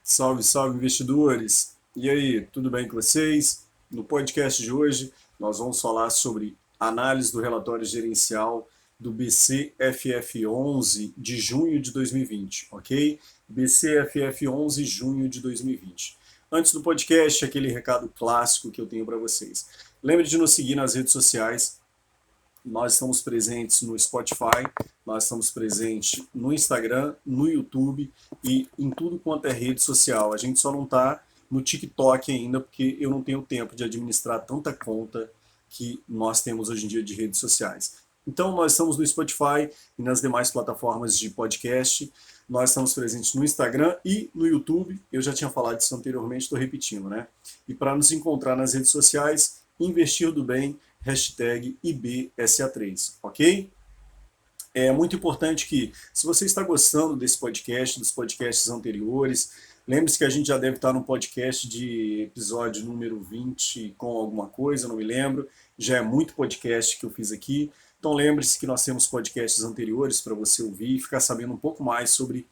Salve, salve, investidores! E aí, tudo bem com vocês? No podcast de hoje, nós vamos falar sobre análise do relatório gerencial do BCFF11 de junho de 2020, ok? BCFF11 junho de 2020. Antes do podcast, aquele recado clássico que eu tenho para vocês. Lembre de nos seguir nas redes sociais. Nós estamos presentes no Spotify, nós estamos presentes no Instagram, no YouTube e em tudo quanto é rede social. A gente só não está no TikTok ainda, porque eu não tenho tempo de administrar tanta conta que nós temos hoje em dia de redes sociais. Então, nós estamos no Spotify e nas demais plataformas de podcast. Nós estamos presentes no Instagram e no YouTube. Eu já tinha falado disso anteriormente, estou repetindo, né? E para nos encontrar nas redes sociais, Investir do Bem, hashtag IBSA3, ok? É muito importante que, se você está gostando desse podcast, dos podcasts anteriores, lembre-se que a gente já deve estar no podcast de episódio número 20 com alguma coisa, não me lembro. Já é muito podcast que eu fiz aqui. Então lembre-se que nós temos podcasts anteriores para você ouvir e ficar sabendo um pouco mais sobre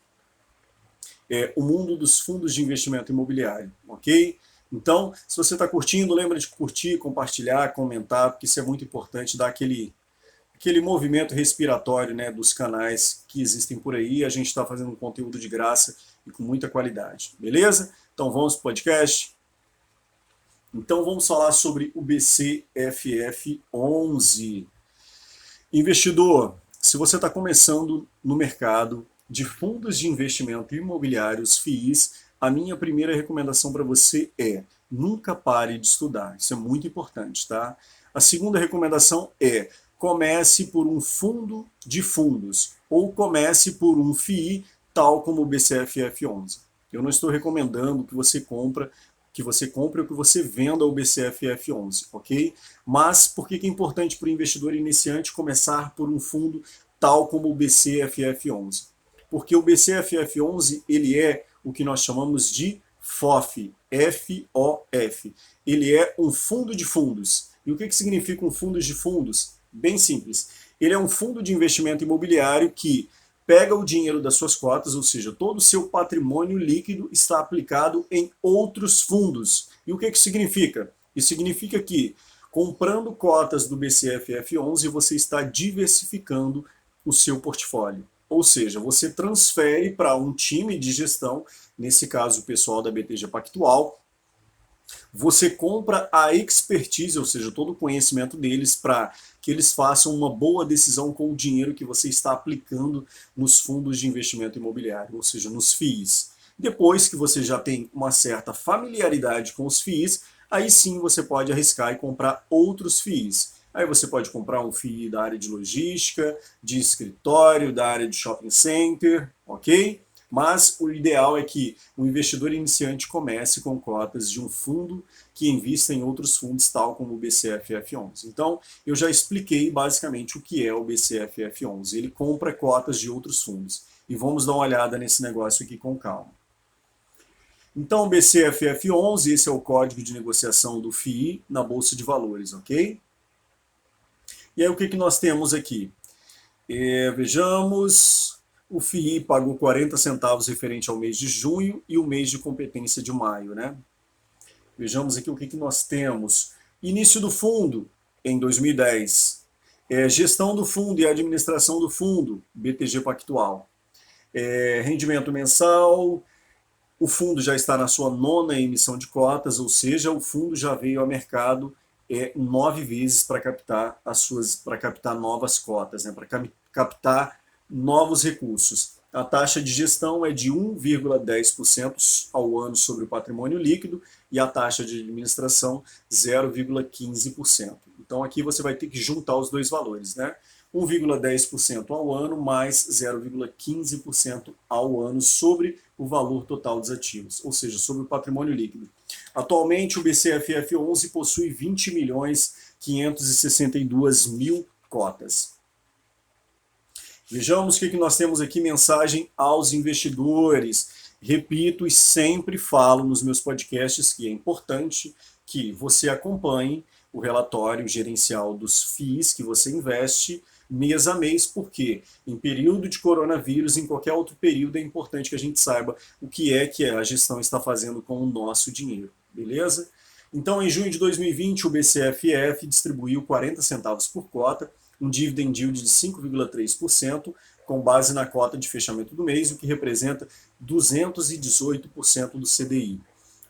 o mundo dos fundos de investimento imobiliário, ok? Então, se você está curtindo, lembra de curtir, compartilhar, comentar, porque isso é muito importante, dar aquele movimento respiratório, né, dos canais que existem por aí. A gente está fazendo um conteúdo de graça e com muita qualidade, beleza? Então vamos para o podcast. Então vamos falar sobre o BCFF11. Investidor, se você está começando no mercado de fundos de investimento imobiliários FIIs, a minha primeira recomendação para você é nunca pare de estudar. Isso é muito importante, tá? A segunda recomendação é comece por um fundo de fundos ou comece por um FII, tal como o BCFF11. Eu não estou recomendando que você compre ou que você venda o BCFF11, ok? Mas por que é importante para o investidor iniciante começar por um fundo tal como o BCFF11? Porque o BCFF11 ele é o que nós chamamos de FOF, F-O-F. Ele é um fundo de fundos. E o que significa um fundo de fundos? Bem simples. Ele é um fundo de investimento imobiliário que pega o dinheiro das suas cotas, ou seja, todo o seu patrimônio líquido está aplicado em outros fundos. E o que significa? Isso significa que, comprando cotas do BCFF11, você está diversificando o seu portfólio. Ou seja, você transfere para um time de gestão, nesse caso o pessoal da BTG Pactual, você compra a expertise, ou seja, todo o conhecimento deles para que eles façam uma boa decisão com o dinheiro que você está aplicando nos fundos de investimento imobiliário, ou seja, nos FIIs. Depois que você já tem uma certa familiaridade com os FIIs, aí sim você pode arriscar e comprar outros FIIs. Aí você pode comprar um FII da área de logística, de escritório, da área de shopping center, ok? Mas o ideal é que o investidor iniciante comece com cotas de um fundo que invista em outros fundos, tal como o BCFF11. Então, eu já expliquei basicamente o que é o BCFF11. Ele compra cotas de outros fundos. E vamos dar uma olhada nesse negócio aqui com calma. Então, o BCFF11, esse é o código de negociação do FII na Bolsa de Valores, ok? E aí, o que nós temos aqui? Vejamos, o FII pagou 40 centavos referente ao mês de junho e o mês de competência de maio, né? Vejamos aqui o que nós temos. Início do fundo, em 2010. Gestão do fundo e administração do fundo, BTG Pactual. Rendimento mensal, o fundo já está na sua nona emissão de cotas, ou seja, o fundo já veio ao mercado 9 vezes para captar novas cotas, né, para captar novos recursos. A taxa de gestão é de 1,10% ao ano sobre o patrimônio líquido e a taxa de administração 0,15%. Então aqui você vai ter que juntar os dois valores, né? 1,10% ao ano mais 0,15% ao ano sobre o valor total dos ativos, ou seja, sobre o patrimônio líquido. Atualmente, o BCFF11 possui 20.562.000 cotas. Vejamos o que nós temos aqui, mensagem aos investidores. Repito e sempre falo nos meus podcasts que é importante que você acompanhe o relatório gerencial dos FIIs que você investe mês a mês, porque em período de coronavírus, em qualquer outro período, é importante que a gente saiba o que a gestão está fazendo com o nosso dinheiro, beleza? Então, em junho de 2020, o BCFF distribuiu 40 centavos por cota, um dividend yield de 5,3%, com base na cota de fechamento do mês, o que representa 218% do CDI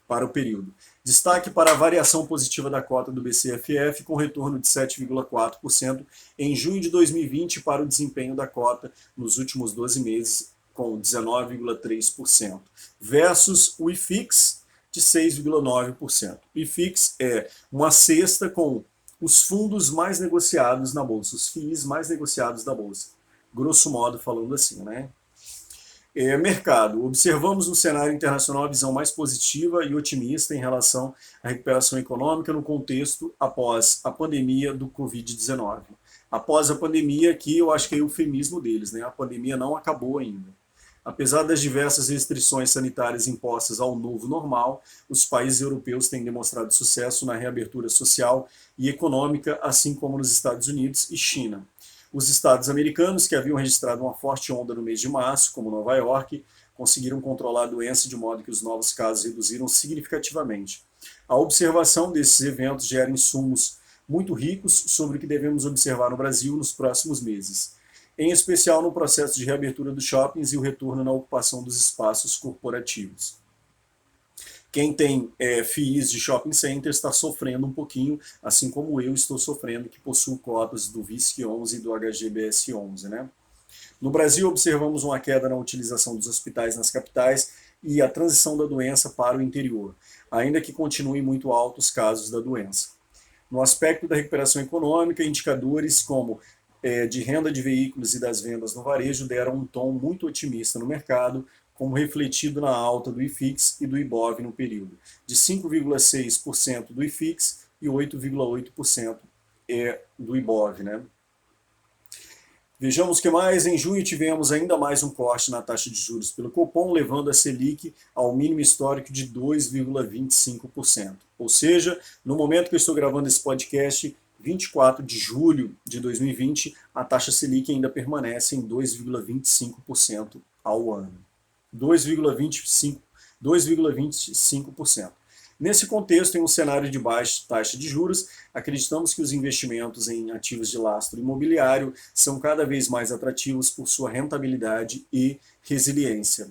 para o período. Destaque para a variação positiva da cota do BCFF, com retorno de 7,4% em junho de 2020 para o desempenho da cota nos últimos 12 meses, com 19,3%, versus o IFIX, de 6,9%. O IFIX é uma cesta com os fundos mais negociados na Bolsa, os FIIs mais negociados da Bolsa. Grosso modo falando assim, né? Mercado. Observamos no cenário internacional a visão mais positiva e otimista em relação à recuperação econômica no contexto após a pandemia do Covid-19. Após a pandemia, aqui eu acho que é o eufemismo deles, né? A pandemia não acabou ainda. Apesar das diversas restrições sanitárias impostas ao novo normal, os países europeus têm demonstrado sucesso na reabertura social e econômica, assim como nos Estados Unidos e China. Os estados americanos, que haviam registrado uma forte onda no mês de março, como Nova York, conseguiram controlar a doença de modo que os novos casos reduziram significativamente. A observação desses eventos gera insumos muito ricos sobre o que devemos observar no Brasil nos próximos meses, em especial no processo de reabertura dos shoppings e o retorno na ocupação dos espaços corporativos. Quem tem FIIs de shopping center está sofrendo um pouquinho, assim como eu estou sofrendo, que possuo cotas do VISC11 e do HGBS11. Né? No Brasil, observamos uma queda na utilização dos hospitais nas capitais e a transição da doença para o interior, ainda que continuem muito altos casos da doença. No aspecto da recuperação econômica, indicadores como de renda de veículos e das vendas no varejo deram um tom muito otimista no mercado, como refletido na alta do IFIX e do IBOV no período, de 5,6% do IFIX e 8,8% do IBOV. Né? Vejamos o que mais. Em junho tivemos ainda mais um corte na taxa de juros pelo Copom, levando a Selic ao mínimo histórico de 2,25%. Ou seja, no momento que eu estou gravando esse podcast, 24 de julho de 2020, a taxa Selic ainda permanece em 2,25% ao ano. 2,25%. Nesse contexto, em um cenário de baixa taxa de juros, acreditamos que os investimentos em ativos de lastro imobiliário são cada vez mais atrativos por sua rentabilidade e resiliência.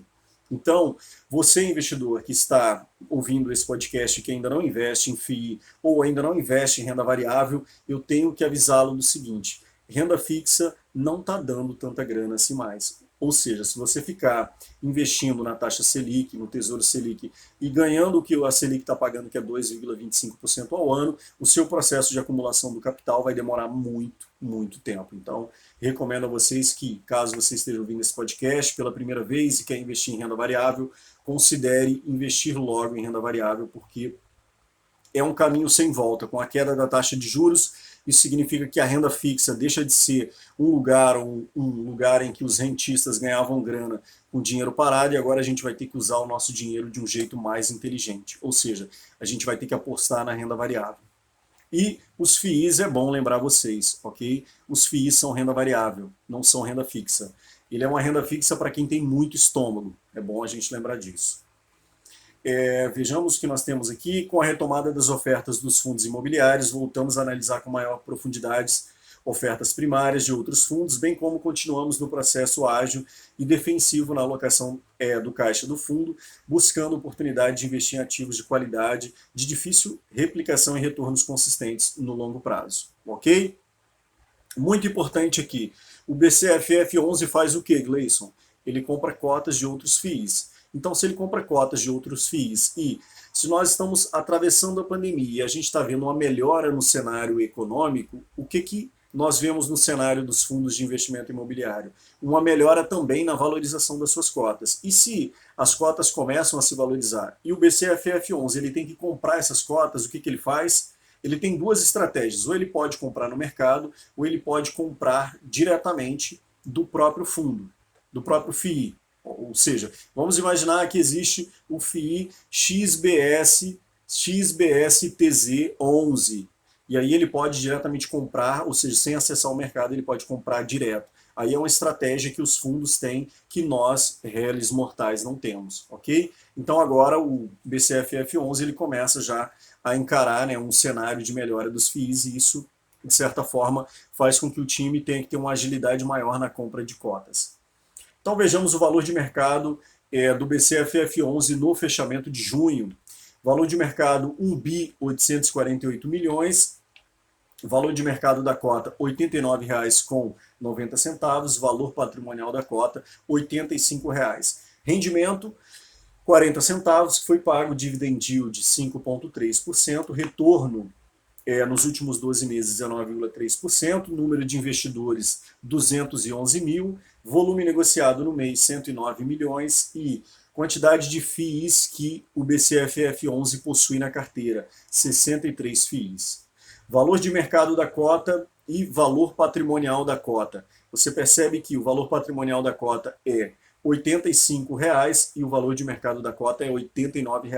Então, você investidor que está ouvindo esse podcast e que ainda não investe em FII ou ainda não investe em renda variável, eu tenho que avisá-lo do seguinte: renda fixa não está dando tanta grana assim mais. Ou seja, se você ficar investindo na taxa Selic, no Tesouro Selic, e ganhando o que a Selic está pagando, que é 2,25% ao ano, o seu processo de acumulação do capital vai demorar muito, muito tempo. Então, recomendo a vocês que, caso você esteja ouvindo esse podcast pela primeira vez e quer investir em renda variável, considere investir logo em renda variável, porque é um caminho sem volta. Com a queda da taxa de juros, isso significa que a renda fixa deixa de ser um lugar em que os rentistas ganhavam grana com dinheiro parado, e agora a gente vai ter que usar o nosso dinheiro de um jeito mais inteligente. Ou seja, a gente vai ter que apostar na renda variável. E os FIIs, é bom lembrar vocês, ok? Os FIIs são renda variável, não são renda fixa. Ele é uma renda fixa para quem tem muito estômago. É bom a gente lembrar disso. Vejamos o que nós temos aqui. Com a retomada das ofertas dos fundos imobiliários, voltamos a analisar com maior profundidade ofertas primárias de outros fundos, bem como continuamos no processo ágil e defensivo na alocação do caixa do fundo, buscando oportunidade de investir em ativos de qualidade, de difícil replicação e retornos consistentes no longo prazo. Ok? Muito importante aqui, o BCFF11 faz o que, Gleison? Ele compra cotas de outros FIIs. Então, se ele compra cotas de outros FIIs e se nós estamos atravessando a pandemia e a gente está vendo uma melhora no cenário econômico, o que nós vemos no cenário dos fundos de investimento imobiliário? Uma melhora também na valorização das suas cotas. E se as cotas começam a se valorizar e o BCFF11 ele tem que comprar essas cotas, o que ele faz? Ele tem duas estratégias. Ou ele pode comprar no mercado, ou ele pode comprar diretamente do próprio fundo, do próprio FII. Ou seja, vamos imaginar que existe o FII XBSTZ11. e aí ele pode diretamente comprar, ou seja, sem acessar o mercado, ele pode comprar direto. Aí é uma estratégia que os fundos têm que nós, réis mortais, não temos, ok? Então agora o BCFF11 ele começa já a encarar, né, um cenário de melhora dos FIIs e isso, de certa forma, faz com que o time tenha que ter uma agilidade maior na compra de cotas. Então vejamos o valor de mercado do BCFF11 no fechamento de junho. Valor de mercado 1 bi 848 milhões, valor de mercado da cota R$ 89,90, valor patrimonial da cota R$ 85. Rendimento 40 centavos, foi pago dividend yield de 5,3%, retorno nos últimos 12 meses 19,3%, número de investidores 211 mil, volume negociado no mês 109 milhões e quantidade de FIIs que o BCFF11 possui na carteira, 63 FIIs. Valor de mercado da cota e valor patrimonial da cota. Você percebe que o valor patrimonial da cota é R$ 85 e o valor de mercado da cota é R$ 89.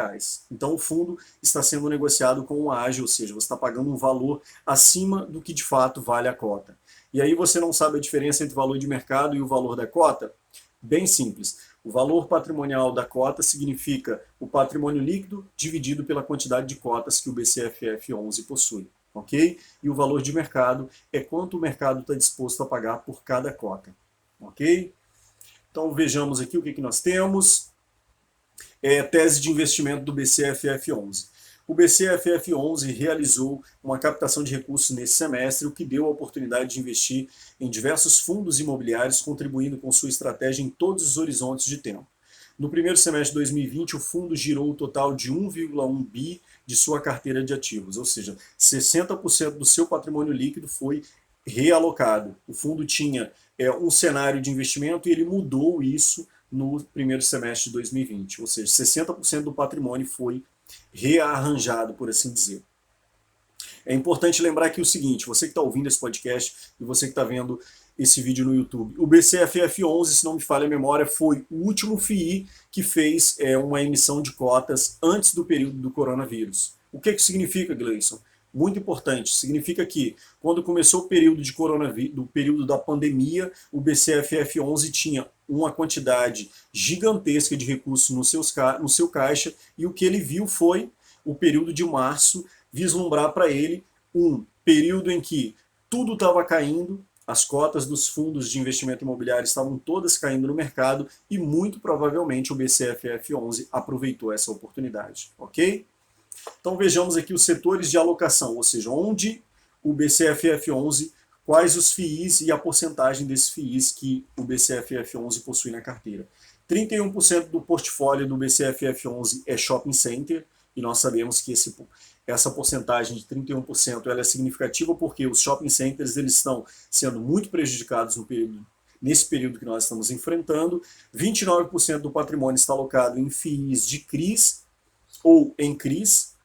Então o fundo está sendo negociado com um ágio, ou seja, você está pagando um valor acima do que de fato vale a cota. E aí você não sabe a diferença entre o valor de mercado e o valor da cota? Bem simples. O valor patrimonial da cota significa o patrimônio líquido dividido pela quantidade de cotas que o BCFF11 possui. Ok? E o valor de mercado é quanto o mercado está disposto a pagar por cada cota. Ok? Então vejamos aqui o que nós temos. Tese de investimento do BCFF11. O BCFF11 realizou uma captação de recursos nesse semestre, o que deu a oportunidade de investir em diversos fundos imobiliários, contribuindo com sua estratégia em todos os horizontes de tempo. No primeiro semestre de 2020, o fundo girou um total de 1,1 bi de sua carteira de ativos, ou seja, 60% do seu patrimônio líquido foi realocado. O fundo tinha um cenário de investimento e ele mudou isso no primeiro semestre de 2020, ou seja, 60% do patrimônio foi rearranjado, por assim dizer. É importante lembrar aqui o seguinte, você que está ouvindo esse podcast e você que está vendo esse vídeo no YouTube, o BCFF11, se não me falha a memória, foi o último FII que fez uma emissão de cotas antes do período do coronavírus. O que significa, Gleison? Muito importante, significa que quando começou o período de coronavírus, do período da pandemia, o BCFF11 tinha uma quantidade gigantesca de recursos no seu caixa e o que ele viu foi o período de março vislumbrar para ele um período em que tudo estava caindo, as cotas dos fundos de investimento imobiliário estavam todas caindo no mercado e muito provavelmente o BCFF11 aproveitou essa oportunidade, ok? Então vejamos aqui os setores de alocação, ou seja, onde o BCFF11, quais os FIIs e a porcentagem desses FIIs que o BCFF11 possui na carteira. 31% do portfólio do BCFF11 é shopping center, e nós sabemos que essa porcentagem de 31% ela é significativa porque os shopping centers eles estão sendo muito prejudicados nesse período que nós estamos enfrentando. 29% do patrimônio está alocado em FIIs de CRIs ou em CRIs.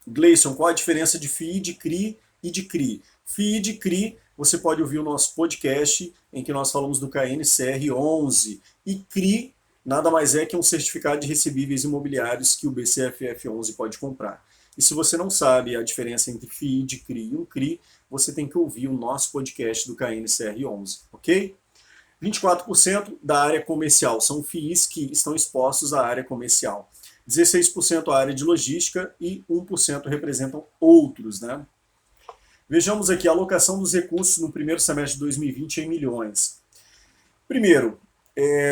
Gleison, qual a diferença de FII de CRI e de CRI? FII de CRI, você pode ouvir o nosso podcast em que nós falamos do KNCR11. E CRI nada mais é que um certificado de recebíveis imobiliários que o BCFF11 pode comprar. E se você não sabe a diferença entre FII de CRI e um CRI, você tem que ouvir o nosso podcast do KNCR11, ok? 24% da área comercial são FIIs que estão expostos à área comercial. 16% a área de logística e 1% representam outros, né? Vejamos aqui a alocação dos recursos no primeiro semestre de 2020 em milhões. Primeiro,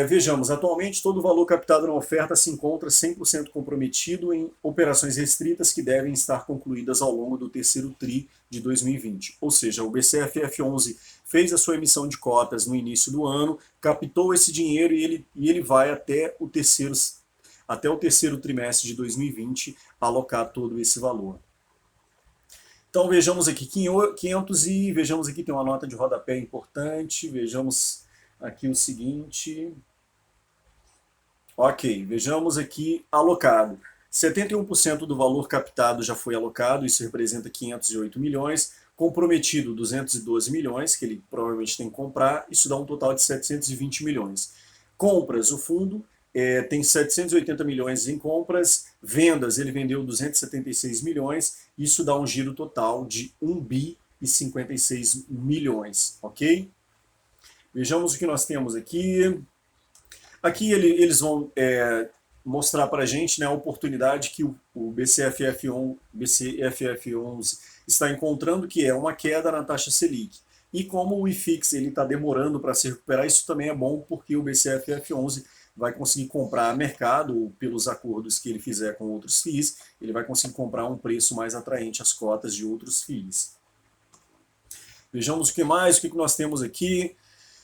vejamos, atualmente todo o valor captado na oferta se encontra 100% comprometido em operações restritas que devem estar concluídas ao longo do terceiro TRI de 2020. Ou seja, o BCFF11 fez a sua emissão de cotas no início do ano, captou esse dinheiro e ele vai até o terceiro trimestre de 2020 alocar todo esse valor. Então vejamos aqui 500 e vejamos aqui tem uma nota de rodapé importante, vejamos aqui o seguinte. Ok, vejamos aqui alocado. 71% do valor captado já foi alocado, isso representa 508 milhões, comprometido 212 milhões, que ele provavelmente tem que comprar, isso dá um total de 720 milhões. Compras, o fundo tem 780 milhões em compras, vendas ele vendeu 276 milhões, isso dá um giro total de 1 bi e 56 milhões, ok? Vejamos o que nós temos aqui. Aqui eles vão mostrar para a gente, né, a oportunidade que o BCFF11 está encontrando, que é uma queda na taxa Selic. E como o IFIX está demorando para se recuperar, isso também é bom porque o BCFF11 vai conseguir comprar a mercado, pelos acordos que ele fizer com outros FIIs, ele vai conseguir comprar a um preço mais atraente as cotas de outros FIIs. Vejamos o que mais, o que nós temos aqui.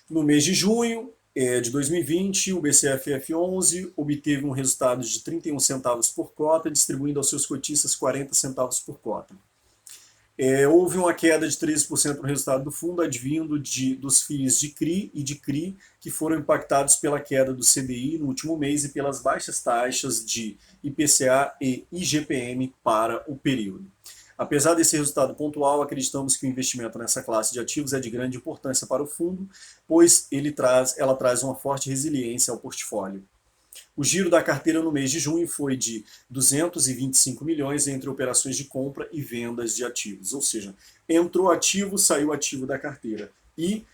No mês de junho de 2020, o BCFF11 obteve um resultado de 31 centavos por cota, distribuindo aos seus cotistas 40 centavos por cota. Houve uma queda de 13% no resultado do fundo, advindo dos FIIs de CRI e de CRI, que foram impactados pela queda do CDI no último mês e pelas baixas taxas de IPCA e IGPM para o período. Apesar desse resultado pontual, acreditamos que o investimento nessa classe de ativos é de grande importância para o fundo, pois ela traz uma forte resiliência ao portfólio. O giro da carteira no mês de junho foi de 225 milhões entre operações de compra e vendas de ativos, ou seja, entrou ativo, saiu ativo da carteira. E,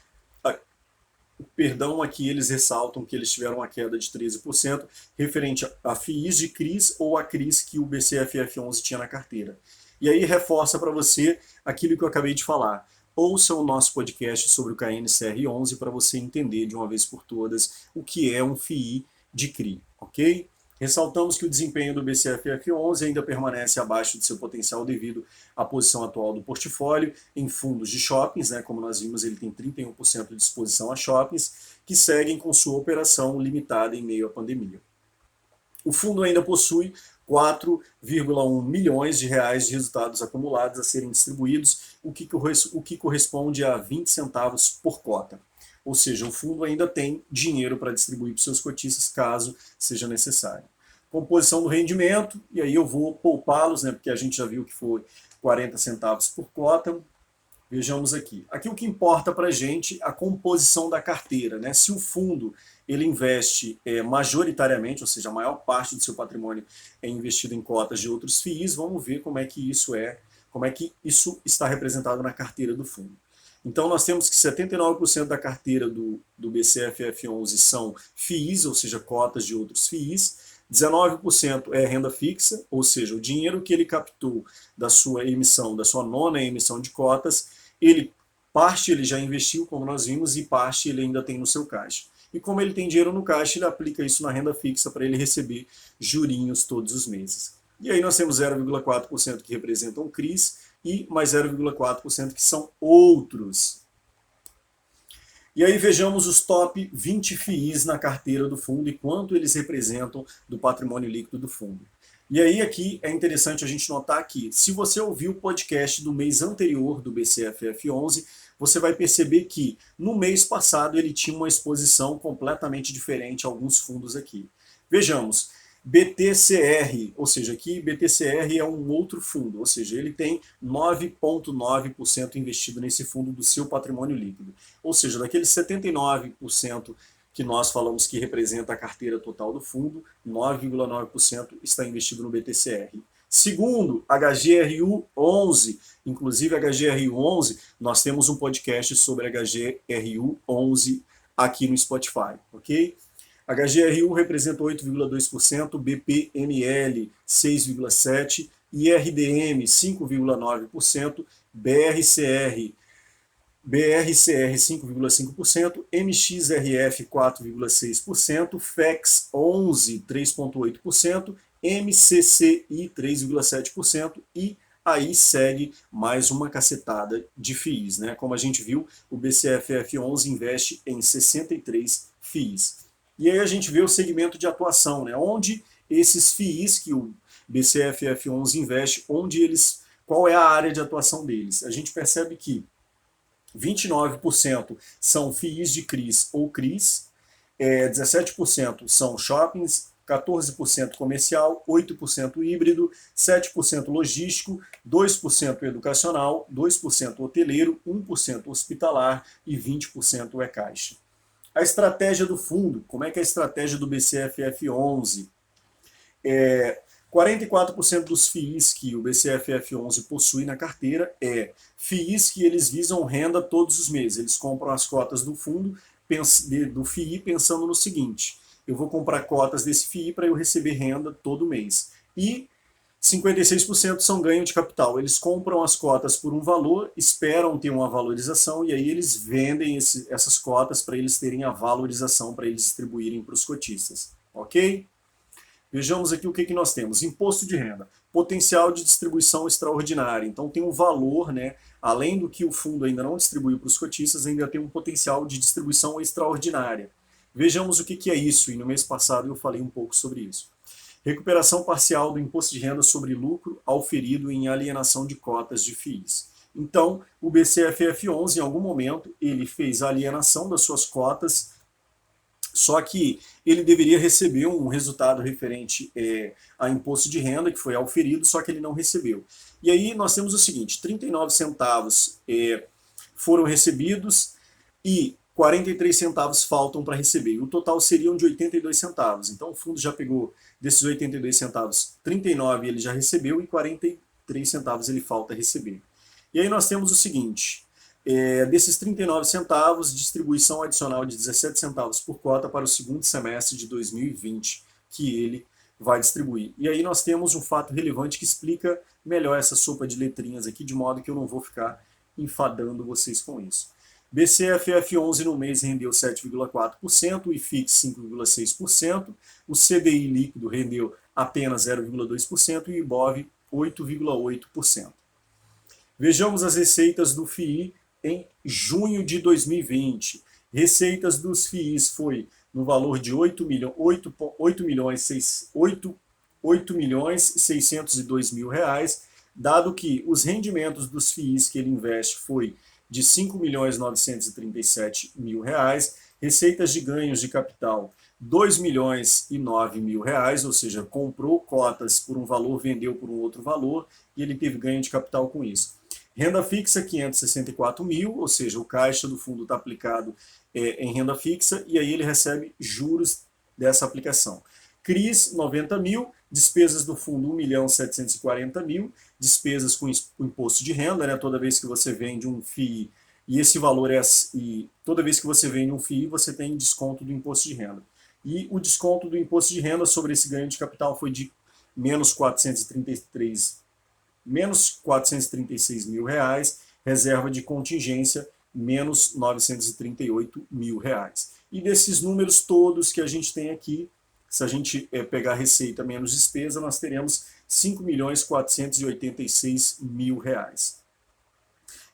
aqui eles ressaltam que eles tiveram uma queda de 13% referente a FIIs de CRIs ou a CRIs que o BCFF11 tinha na carteira. E aí reforça para você aquilo que eu acabei de falar. Ouça o nosso podcast sobre o KNCR11 para você entender de uma vez por todas o que é um FII de CRI, ok? Ressaltamos que o desempenho do BCFF11 ainda permanece abaixo de seu potencial devido à posição atual do portfólio em fundos de shoppings, né? Como nós vimos, ele tem 31% de exposição a shoppings, que seguem com sua operação limitada em meio à pandemia. O fundo ainda possui 4,1 milhões de reais de resultados acumulados a serem distribuídos, o que corresponde a 20 centavos por cota. Ou seja, o fundo ainda tem dinheiro para distribuir para os seus cotistas, caso seja necessário. Composição do rendimento, e aí eu vou poupá-los, né, porque a gente já viu que foi 40 centavos por cota. Vejamos aqui. Aqui o que importa para a gente é a composição da carteira, né? Se o fundo ele investe majoritariamente, ou seja, a maior parte do seu patrimônio é investido em cotas de outros FIIs, vamos ver como é que isso está representado na carteira do fundo. Então nós temos que 79% da carteira do BCFF11 são FIIs, ou seja, cotas de outros FIIs, 19% é renda fixa, ou seja, o dinheiro que ele captou da sua emissão, da sua nona emissão de cotas, parte ele já investiu, como nós vimos, e parte ele ainda tem no seu caixa. E como ele tem dinheiro no caixa, ele aplica isso na renda fixa para ele receber jurinhos todos os meses. E aí nós temos 0,4% que representam CRIs e mais 0,4% que são outros. E aí vejamos os top 20 FIIs na carteira do fundo e quanto eles representam do patrimônio líquido do fundo. E aí aqui é interessante a gente notar que, se você ouviu o podcast do mês anterior do BCFF11, você vai perceber que no mês passado ele tinha uma exposição completamente diferente a alguns fundos aqui. Vejamos, BTCR, ou seja, aqui BTCR é um outro fundo, ou seja, ele tem 9,9% investido nesse fundo do seu patrimônio líquido. Ou seja, daqueles 79% que nós falamos que representa a carteira total do fundo, 9,9% está investido no BTCR. Segundo, HGRU11, inclusive HGRU11, nós temos um podcast sobre HGRU11 aqui no Spotify, ok? HGRU representa 8,2%, BPML 6,7%, IRDM 5,9%, BRCR 5,5%, MXRF 4,6%, FEX 3,8%, MCCI 3,7% e aí segue mais uma cacetada de FIIs, né? Como a gente viu, o BCFF11 investe em 63 FIIs. E aí a gente vê o segmento de atuação, né? Onde esses FIIs que o BCFF11 investe, qual é a área de atuação deles? A gente percebe que 29% são FIIs de CRIs ou CRIs, 17% são shoppings, 14% comercial, 8% híbrido, 7% logístico, 2% educacional, 2% hoteleiro, 1% hospitalar e 20% é caixa. A estratégia do fundo, como é que é a estratégia do BCFF11? 44% dos FIIs que o BCFF11 possui na carteira FIIs que eles visam renda todos os meses. Eles compram as cotas do fundo, do FII, pensando no seguinte: eu vou comprar cotas desse FII para eu receber renda todo mês. E 56% são ganho de capital. Eles compram as cotas por um valor, esperam ter uma valorização e aí eles vendem essas cotas para eles terem a valorização, para eles distribuírem para os cotistas. Ok? Vejamos aqui o que nós temos. Imposto de renda. Potencial de distribuição extraordinária. Então tem um valor, né? Além do que o fundo ainda não distribuiu para os cotistas, ainda tem um potencial de distribuição extraordinária. Vejamos o que é isso, e no mês passado eu falei um pouco sobre isso. Recuperação parcial do imposto de renda sobre lucro auferido em alienação de cotas de FIIs. Então, o BCFF11, em algum momento, ele fez a alienação das suas cotas, só que ele deveria receber um resultado referente a imposto de renda, que foi auferido, só que ele não recebeu. E aí nós temos o seguinte: 39 centavos foram recebidos e 43 centavos faltam para receber. E o total seriam de 82 centavos. Então o fundo já pegou desses 82 centavos, 39 ele já recebeu e 43 centavos ele falta receber. E aí nós temos o seguinte: desses 39 centavos, distribuição adicional de 17 centavos por cota para o segundo semestre de 2020, que ele vai distribuir. E aí nós temos um fato relevante que explica melhor essa sopa de letrinhas aqui, de modo que eu não vou ficar enfadando vocês com isso. BCFF11 no mês rendeu 7,4%, o IFIX 5,6%, o CDI líquido rendeu apenas 0,2% e o IBOV 8,8%. Vejamos as receitas do FII em junho de 2020. Receitas dos FIIs foi no valor de 8.602.000 reais, dado que os rendimentos dos FIIs que ele investe foi de 5.937.000 reais, receitas de ganhos de capital 2.009.000 reais, ou seja, comprou cotas por um valor, vendeu por um outro valor e ele teve ganho de capital com isso. Renda fixa 564.000, ou seja, o caixa do fundo está aplicado em renda fixa e aí ele recebe juros dessa aplicação. CRIs 90.000, despesas do fundo 1.740.000, despesas com imposto de renda, né? Toda vez que você vende um FII e esse valor toda vez que você vende um FII você tem desconto do imposto de renda. E o desconto do imposto de renda sobre esse ganho de capital foi de menos 436.000 reais, reserva de contingência menos 938.000 reais. E desses números todos que a gente tem aqui, se a gente pegar receita menos despesa, nós teremos 5.486.000 reais.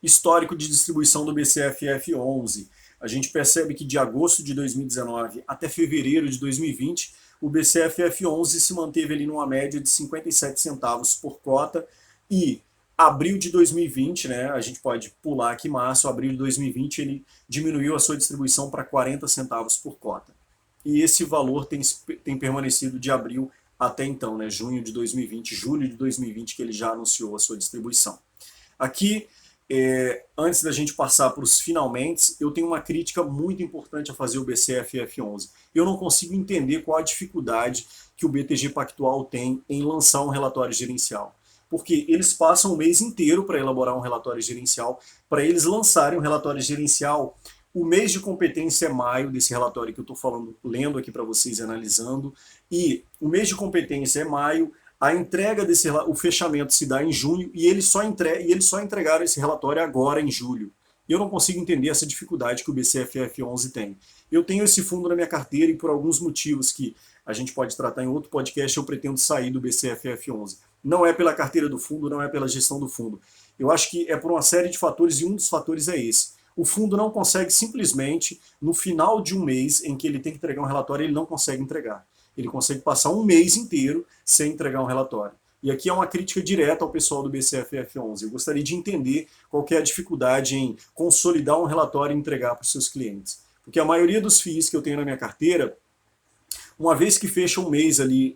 Histórico de distribuição do BCFF11. A gente percebe que de agosto de 2019 até fevereiro de 2020, o BCFF11 se manteve ali numa média de 57 centavos por cota e abril de 2020, né, a gente pode pular aqui março, abril de 2020 ele diminuiu a sua distribuição para 40 centavos por cota. E esse valor tem permanecido de abril até então, né, junho de 2020, julho de 2020, que ele já anunciou a sua distribuição. Aqui, antes da gente passar para os finalmente, eu tenho uma crítica muito importante a fazer ao BCFF11. Eu não consigo entender qual a dificuldade que o BTG Pactual tem em lançar um relatório gerencial. Porque eles passam o mês inteiro para elaborar um relatório gerencial, para eles lançarem um relatório gerencial. O mês de competência é maio, desse relatório que eu estou falando, lendo aqui para vocês e analisando, e o mês de competência é maio, a entrega o fechamento se dá em junho, e eles só entregaram esse relatório agora em julho. E eu não consigo entender essa dificuldade que o BCFF11 tem. Eu tenho esse fundo na minha carteira e por alguns motivos que a gente pode tratar em outro podcast, eu pretendo sair do BCFF11. Não é pela carteira do fundo, não é pela gestão do fundo. Eu acho que é por uma série de fatores e um dos fatores é esse. O fundo não consegue simplesmente, no final de um mês em que ele tem que entregar um relatório, ele não consegue entregar. Ele consegue passar um mês inteiro sem entregar um relatório. E aqui é uma crítica direta ao pessoal do BCFF11. Eu gostaria de entender qual que é a dificuldade em consolidar um relatório e entregar para os seus clientes. Porque a maioria dos FIIs que eu tenho na minha carteira, uma vez que fecha um mês ali,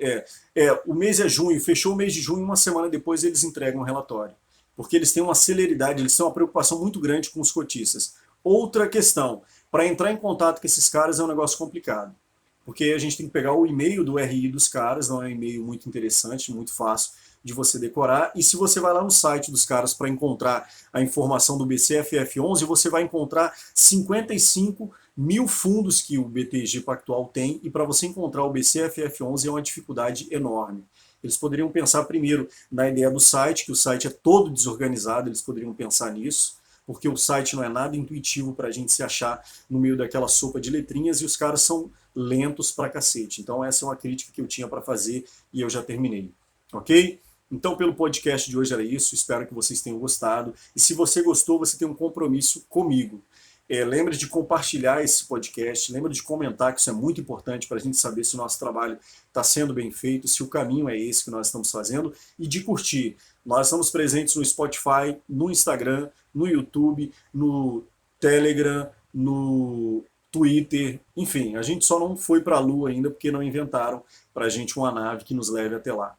o mês é junho, fechou o mês de junho, uma semana depois eles entregam um relatório. Porque eles têm uma celeridade, eles têm uma preocupação muito grande com os cotistas. Outra questão, Para entrar em contato com esses caras é um negócio complicado, porque a gente tem que pegar o e-mail do RI dos caras, não é um e-mail muito interessante, muito fácil de você decorar, e se você vai lá no site dos caras para encontrar a informação do BCFF11, você vai encontrar 55 mil fundos que o BTG Pactual tem, e para você encontrar o BCFF11 é uma dificuldade enorme. Eles poderiam pensar primeiro na ideia do site, que o site é todo desorganizado, eles poderiam pensar nisso, porque o site não é nada intuitivo para a gente se achar no meio daquela sopa de letrinhas e os caras são lentos pra cacete. Então essa é uma crítica que eu tinha para fazer e eu já terminei. Ok? Então pelo podcast de hoje era isso, espero que vocês tenham gostado. E se você gostou, você tem um compromisso comigo. Lembre de compartilhar esse podcast, lembre de comentar, que isso é muito importante para a gente saber se o nosso trabalho está sendo bem feito, se o caminho é esse que nós estamos fazendo, e de curtir. Nós estamos presentes no Spotify, no Instagram, no YouTube, no Telegram, no Twitter, enfim, a gente só não foi para a Lua ainda porque não inventaram para a gente uma nave que nos leve até lá.